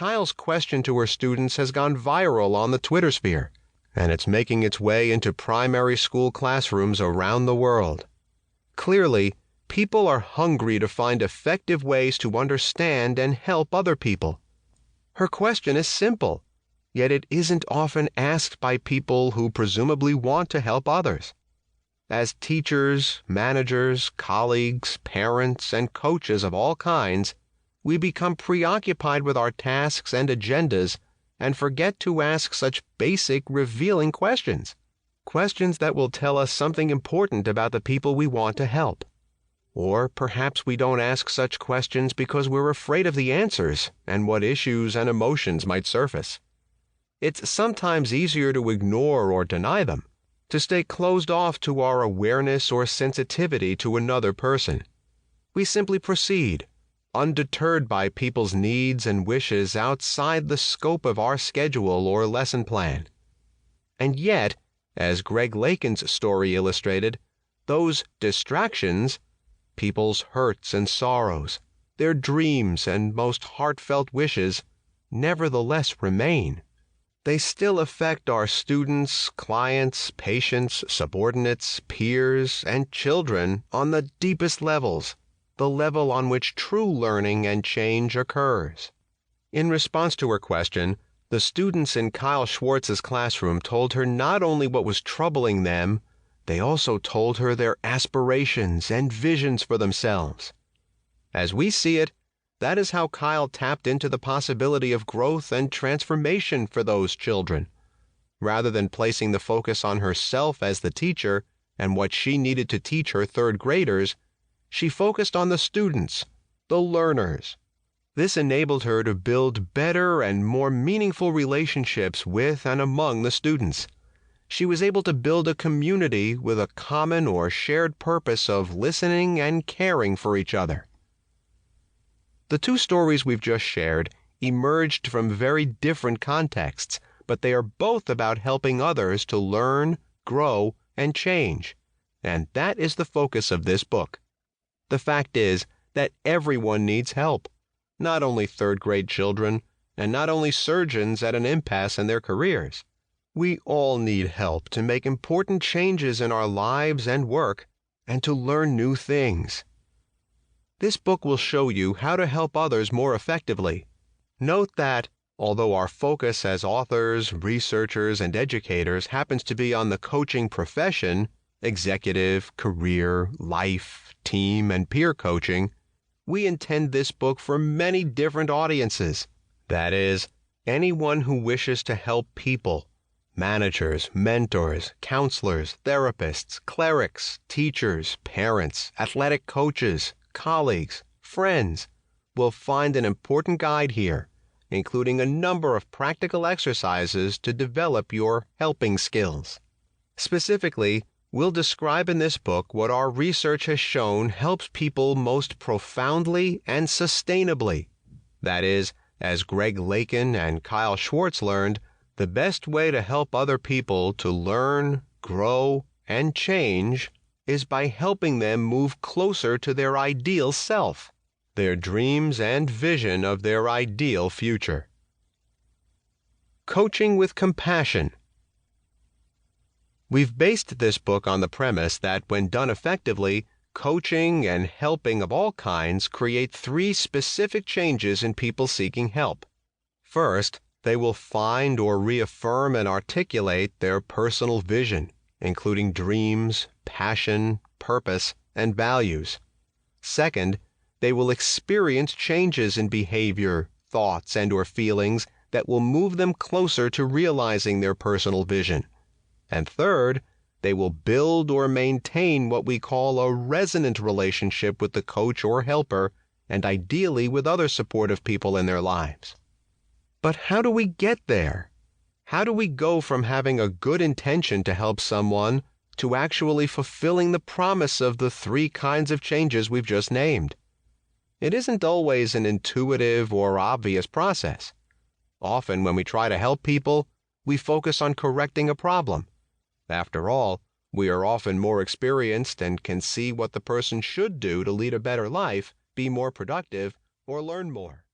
Kyle's question to her students has gone viral on the Twitter sphere, and it's making its way into primary school classrooms around the world. Clearly, people are hungry to find effective ways to understand and help other people. Her question is simple, yet it isn't often asked by people who presumably want to help others. As teachers, managers, colleagues, parents, and coaches of all kinds, we become preoccupied with our tasks and agendas and forget to ask such basic, revealing questions. Questions that will tell us something important about the people we want to help. Or perhaps we don't ask such questions because we're afraid of the answers and what issues and emotions might surface. It's sometimes easier to ignore or deny them, to stay closed off to our awareness or sensitivity to another person. We simply proceed, undeterred by people's needs and wishes outside the scope of our schedule or lesson plan. And yet, as Greg Lakin's story illustrated, those distractions, people's hurts and sorrows, their dreams and most heartfelt wishes, nevertheless remain. They still affect our students, clients, patients, subordinates, peers, and children on the deepest levels, the level on which true learning and change occurs. In response to her question, the students in Kyle Schwartz's classroom told her not only what was troubling them, they also told her their aspirations and visions for themselves. As we see it, that is how Kyle tapped into the possibility of growth and transformation for those children. Rather than placing the focus on herself as the teacher and what she needed to teach her third graders, she focused on the students, the learners. This enabled her to build better and more meaningful relationships with and among the students. She was able to build a community with a common or shared purpose of listening and caring for each other. The two stories we've just shared emerged from very different contexts, but they are both about helping others to learn, grow, and change. And that is the focus of this book. The fact is that everyone needs help, not only third-grade children, and not only surgeons at an impasse in their careers. We all need help to make important changes in our lives and work, and to learn new things. This book will show you how to help others more effectively. Note that, although our focus as authors, researchers, and educators happens to be on the coaching profession, executive, career, life, team, and peer coaching, we intend this book for many different audiences. That is, anyone who wishes to help people, managers, mentors, counselors, therapists, clerics, teachers, parents, athletic coaches, colleagues, friends, will find an important guide here, including a number of practical exercises to develop your helping skills. Specifically, we'll describe in this book what our research has shown helps people most profoundly and sustainably. That is, as Greg Lakin and Kyle Schwartz learned, the best way to help other people to learn, grow, and change is by helping them move closer to their ideal self, their dreams and vision of their ideal future. Coaching with compassion. We've based this book on the premise that when done effectively, coaching and helping of all kinds create three specific changes in people seeking help. First, they will find or reaffirm and articulate their personal vision, including dreams, passion, purpose, and values. Second, they will experience changes in behavior, thoughts, and/or feelings that will move them closer to realizing their personal vision. And third, they will build or maintain what we call a resonant relationship with the coach or helper, and ideally with other supportive people in their lives. But how do we get there? How do we go from having a good intention to help someone to actually fulfilling the promise of the three kinds of changes we've just named? It isn't always an intuitive or obvious process. Often when we try to help people, we focus on correcting a problem. After all, we are often more experienced and can see what the person should do to lead a better life, be more productive, or learn more.